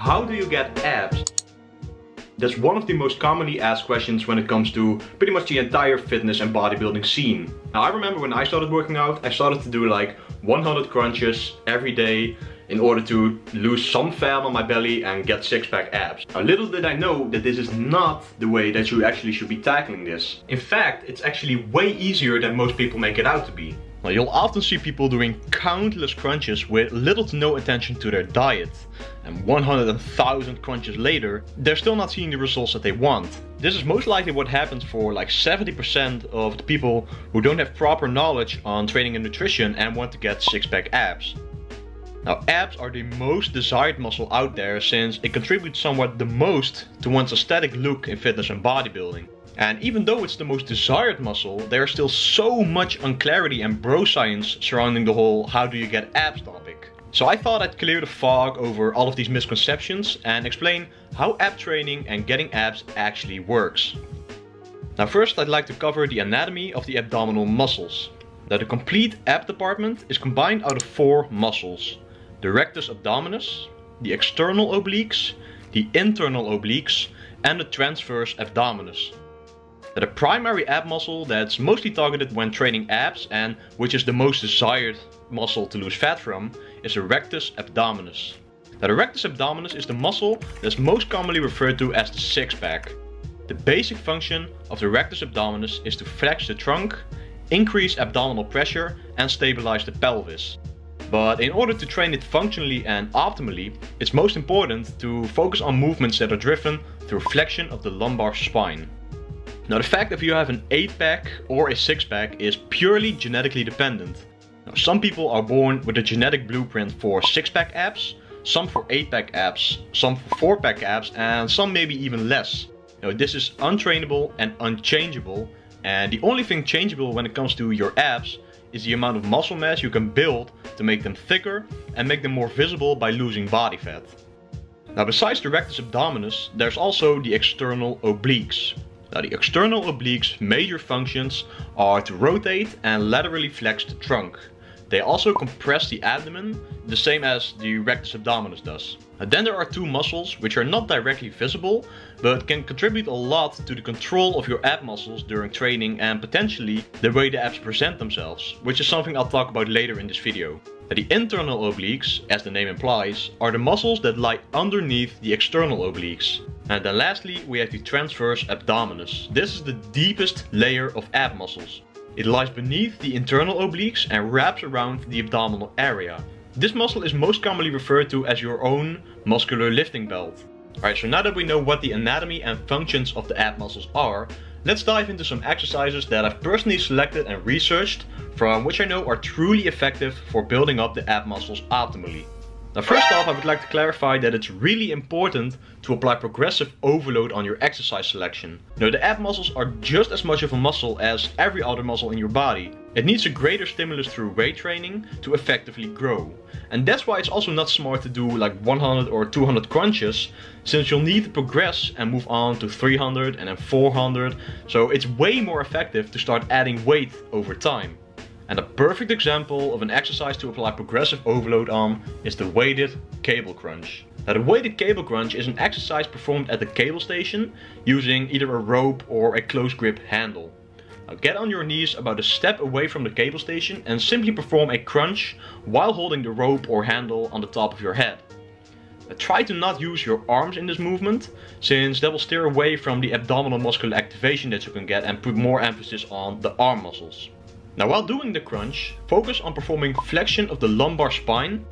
How do you get abs? That's one of the most commonly asked questions when it comes to pretty much the entire fitness and bodybuilding scene. Now I remember when I started working out, I started to do like 100 crunches every day in order to lose some fat on my belly and get six-pack abs. Now little did I know that this is not the way that you actually should be tackling this. In fact, it's actually way easier than most people make it out to be. Now you'll often see people doing countless crunches with little to no attention to their diet. And 100,000 crunches later, they're still not seeing the results that they want. This is most likely what happens for like 70% of the people who don't have proper knowledge on training and nutrition and want to get six-pack abs. Now abs are the most desired muscle out there since it contributes somewhat the most to one's aesthetic look in fitness and bodybuilding. And even though it's the most desired muscle, there's still so much unclarity and bro science surrounding the whole how do you get abs topic. So I thought I'd clear the fog over all of these misconceptions and explain how ab training and getting abs actually works. Now first I'd like to cover the anatomy of the abdominal muscles. Now the complete ab department is combined out of four muscles: the rectus abdominis, the external obliques, the internal obliques, and the transverse abdominis. The primary ab muscle that's mostly targeted when training abs and which is the most desired muscle to lose fat from is the rectus abdominis. Now the rectus abdominis is the muscle that's most commonly referred to as the six-pack. The basic function of the rectus abdominis is to flex the trunk, increase abdominal pressure and stabilize the pelvis. But in order to train it functionally and optimally, it's most important to focus on movements that are driven through flexion of the lumbar spine. Now the fact if you have an 8-pack or a 6-pack is purely genetically dependent. Now some people are born with a genetic blueprint for 6-pack abs, some for 8-pack abs, some for 4-pack abs and some maybe even less. Now this is untrainable and unchangeable, and the only thing changeable when it comes to your abs is the amount of muscle mass you can build to make them thicker and make them more visible by losing body fat. Now besides the rectus abdominis, there's also the external obliques. Now the external obliques' major functions are to rotate and laterally flex the trunk. They also compress the abdomen, the same as the rectus abdominis does. And then there are two muscles which are not directly visible, but can contribute a lot to the control of your ab muscles during training and potentially the way the abs present themselves, which is something I'll talk about later in this video. The internal obliques, as the name implies, are the muscles that lie underneath the external obliques. And then lastly we have the transverse abdominis. This is the deepest layer of ab muscles. It lies beneath the internal obliques and wraps around the abdominal area. This muscle is most commonly referred to as your own muscular lifting belt. Alright, so now that we know what the anatomy and functions of the ab muscles are, let's dive into some exercises that I've personally selected and researched, from which I know are truly effective for building up the ab muscles optimally. Now first off, I would like to clarify that it's really important to apply progressive overload on your exercise selection. Now the ab muscles are just as much of a muscle as every other muscle in your body. It needs a greater stimulus through weight training to effectively grow. And that's why it's also not smart to do like 100 or 200 crunches, since you'll need to progress and move on to 300 and then 400. So it's way more effective to start adding weight over time. And a perfect example of an exercise to apply progressive overload on is the weighted cable crunch. Now the weighted cable crunch is an exercise performed at the cable station using either a rope or a close grip handle. Now get on your knees about a step away from the cable station and simply perform a crunch while holding the rope or handle on the top of your head. Now try to not use your arms in this movement, since that will steer away from the abdominal muscular activation that you can get and put more emphasis on the arm muscles. Now while doing the crunch, focus on performing flexion of the lumbar spine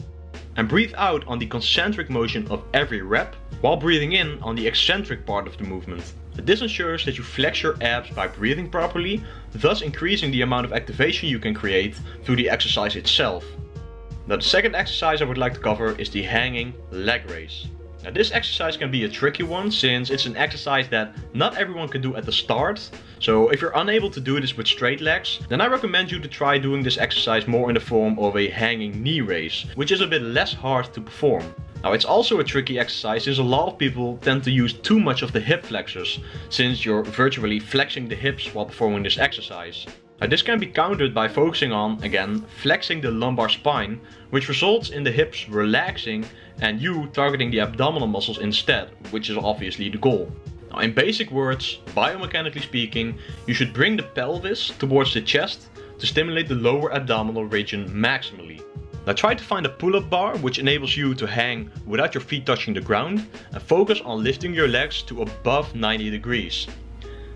and breathe out on the concentric motion of every rep while breathing in on the eccentric part of the movement. This ensures that you flex your abs by breathing properly, thus increasing the amount of activation you can create through the exercise itself. Now the second exercise I would like to cover is the hanging leg raise. Now this exercise can be a tricky one, since it's an exercise that not everyone can do at the start. So if you're unable to do this with straight legs, then I recommend you to try doing this exercise more in the form of a hanging knee raise, which is a bit less hard to perform. Now it's also a tricky exercise since a lot of people tend to use too much of the hip flexors, since you're virtually flexing the hips while performing this exercise. Now, this can be countered by focusing on, again, flexing the lumbar spine, which results in the hips relaxing and you targeting the abdominal muscles instead, which is obviously the goal. Now, in basic words, biomechanically speaking, you should bring the pelvis towards the chest to stimulate the lower abdominal region maximally. Now, try to find a pull-up bar which enables you to hang without your feet touching the ground and focus on lifting your legs to above 90 degrees.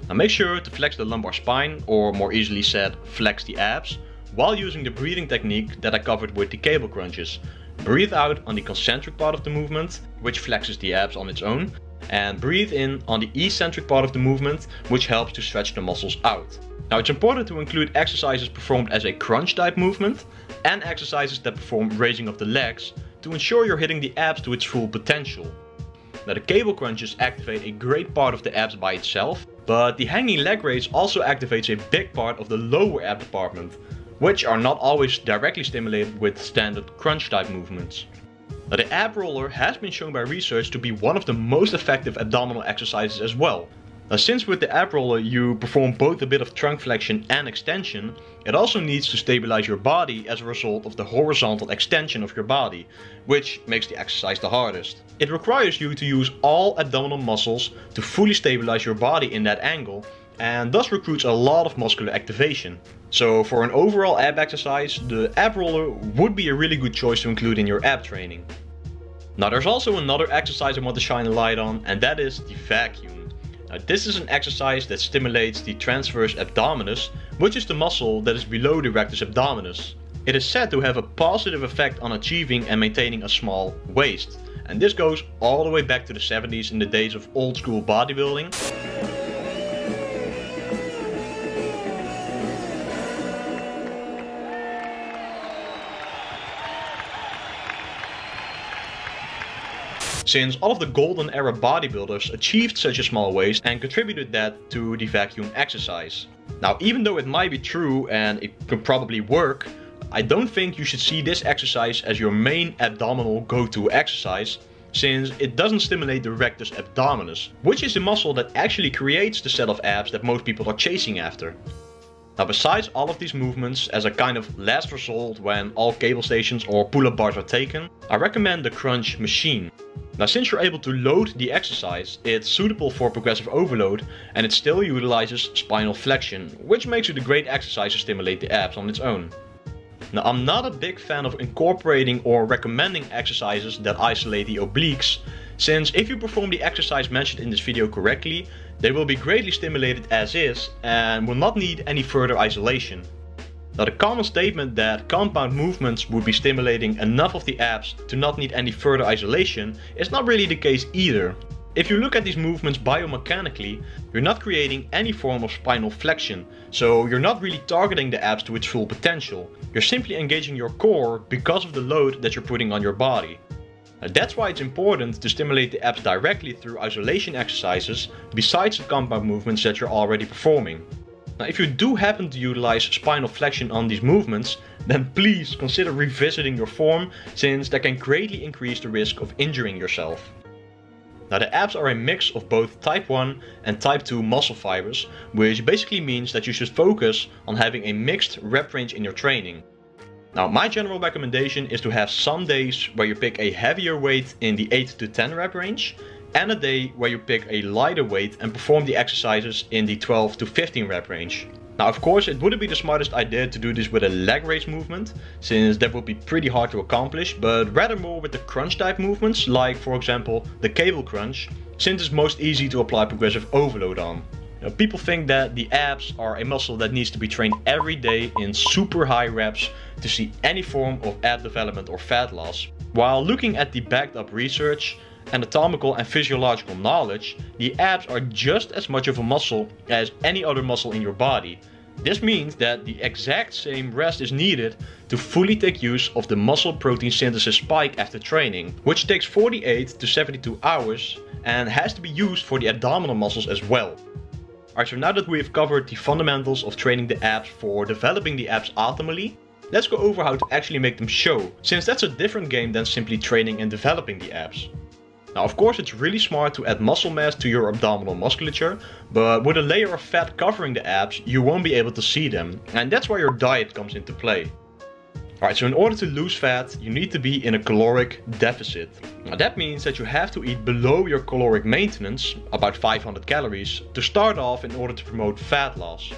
Now, make sure to flex the lumbar spine, or more easily said, flex the abs, while using the breathing technique that I covered with the cable crunches. Breathe out on the concentric part of the movement, which flexes the abs on its own, and breathe in on the eccentric part of the movement, which helps to stretch the muscles out. Now, it's important to include exercises performed as a crunch type movement and exercises that perform raising of the legs to ensure you're hitting the abs to its full potential. Now, the cable crunches activate a great part of the abs by itself, but the hanging leg raise also activates a big part of the lower ab department, which are not always directly stimulated with standard crunch type movements. Now, the ab roller has been shown by research to be one of the most effective abdominal exercises as well. Now, since with the ab roller you perform both a bit of trunk flexion and extension, it also needs to stabilize your body as a result of the horizontal extension of your body, which makes the exercise the hardest. It requires you to use all abdominal muscles to fully stabilize your body in that angle, and thus recruits a lot of muscular activation. So for an overall ab exercise, the ab roller would be a really good choice to include in your ab training. Now, there's also another exercise I want to shine a light on, and that is the vacuum. Now, this is an exercise that stimulates the transverse abdominis, which is the muscle that is below the rectus abdominis. It is said to have a positive effect on achieving and maintaining a small waist, and this goes all the way back to the 70s in the days of old school bodybuilding. Since all of the golden era bodybuilders achieved such a small waist and contributed that to the vacuum exercise. Now, even though it might be true and it could probably work, I don't think you should see this exercise as your main abdominal go-to exercise, since it doesn't stimulate the rectus abdominis, which is the muscle that actually creates the set of abs that most people are chasing after. Now, besides all of these movements, as a kind of last resort when all cable stations or pull-up bars are taken, I recommend the crunch machine. Now, since you're able to load the exercise, it's suitable for progressive overload and it still utilizes spinal flexion, which makes it a great exercise to stimulate the abs on its own. Now, I'm not a big fan of incorporating or recommending exercises that isolate the obliques, since if you perform the exercise mentioned in this video correctly, they will be greatly stimulated as is and will not need any further isolation. Now, the common statement that compound movements would be stimulating enough of the abs to not need any further isolation is not really the case either. If you look at these movements biomechanically, you're not creating any form of spinal flexion, so you're not really targeting the abs to its full potential. You're simply engaging your core because of the load that you're putting on your body. Now, that's why it's important to stimulate the abs directly through isolation exercises besides the compound movements that you're already performing. Now, if you do happen to utilize spinal flexion on these movements, then please consider revisiting your form, since that can greatly increase the risk of injuring yourself. Now, the abs are a mix of both type 1 and type 2 muscle fibers, which basically means that you should focus on having a mixed rep range in your training. Now, my general recommendation is to have some days where you pick a heavier weight in the 8 to 10 rep range, and a day where you pick a lighter weight and perform the exercises in the 12 to 15 rep range. Now, of course, it wouldn't be the smartest idea to do this with a leg raise movement, since that would be pretty hard to accomplish, but rather more with the crunch type movements, like for example the cable crunch, since it's most easy to apply progressive overload on. Now, people think that the abs are a muscle that needs to be trained every day in super high reps to see any form of ab development or fat loss. While looking at the backed up research, anatomical and physiological knowledge, the abs are just as much of a muscle as any other muscle in your body. This means that the exact same rest is needed to fully take use of the muscle protein synthesis spike after training, which takes 48 to 72 hours and has to be used for the abdominal muscles as well. Alright, so now that we have covered the fundamentals of training the abs for developing the abs optimally, let's go over how to actually make them show, since that's a different game than simply training and developing the abs. Now of course it's really smart to add muscle mass to your abdominal musculature, but with a layer of fat covering the abs, you won't be able to see them, and that's where your diet comes into play. Alright, so in order to lose fat, you need to be in a caloric deficit. Now that means that you have to eat below your caloric maintenance, about 500 calories, to start off in order to promote fat loss.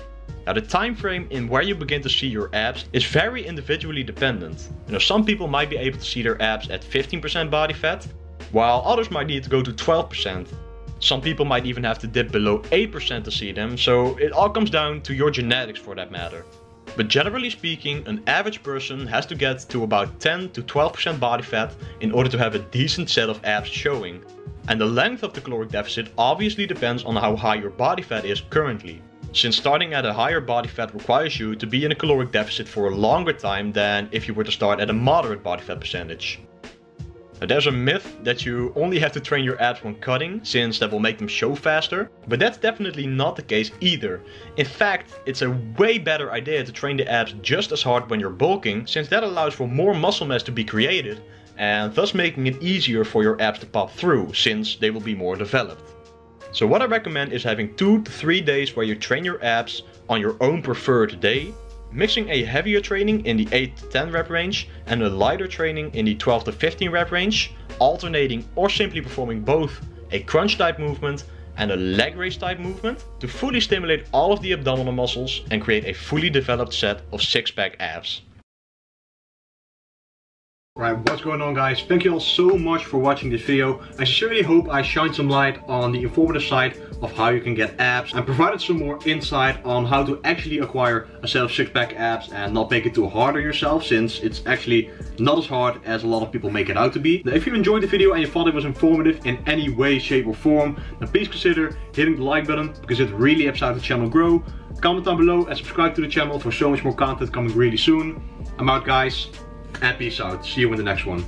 Now the time frame in where you begin to see your abs is very individually dependent. Some people might be able to see their abs at 15% body fat, while others might need to go to 12%. Some people might even have to dip below 8% to see them, so it all comes down to your genetics for that matter. But generally speaking, an average person has to get to about 10 to 12% body fat in order to have a decent set of abs showing. And the length of the caloric deficit obviously depends on how high your body fat is currently, since starting at a higher body fat requires you to be in a caloric deficit for a longer time than if you were to start at a moderate body fat percentage. Now, there's a myth that you only have to train your abs when cutting, since that will make them show faster, but that's definitely not the case either. In fact, it's a way better idea to train the abs just as hard when you're bulking, since that allows for more muscle mass to be created, and thus making it easier for your abs to pop through, since they will be more developed. So what I recommend is having 2 to 3 days where you train your abs on your own preferred day, mixing a heavier training in the 8 to 10 rep range and a lighter training in the 12 to 15 rep range, alternating or simply performing both a crunch type movement and a leg raise type movement to fully stimulate all of the abdominal muscles and create a fully developed set of six-pack abs. Right, what's going on guys? Thank you all so much for watching this video. I sincerely hope I shined some light on the informative side of how you can get abs and provided some more insight on how to actually acquire a set of six-pack abs and not make it too hard on yourself, since it's actually not as hard as a lot of people make it out to be. Now, if you enjoyed the video and you thought it was informative in any way, shape or form, then please consider hitting the like button, because it really helps out the channel grow. Comment down below and subscribe to the channel for so much more content coming really soon. I'm out guys. And peace out. See you in the next one.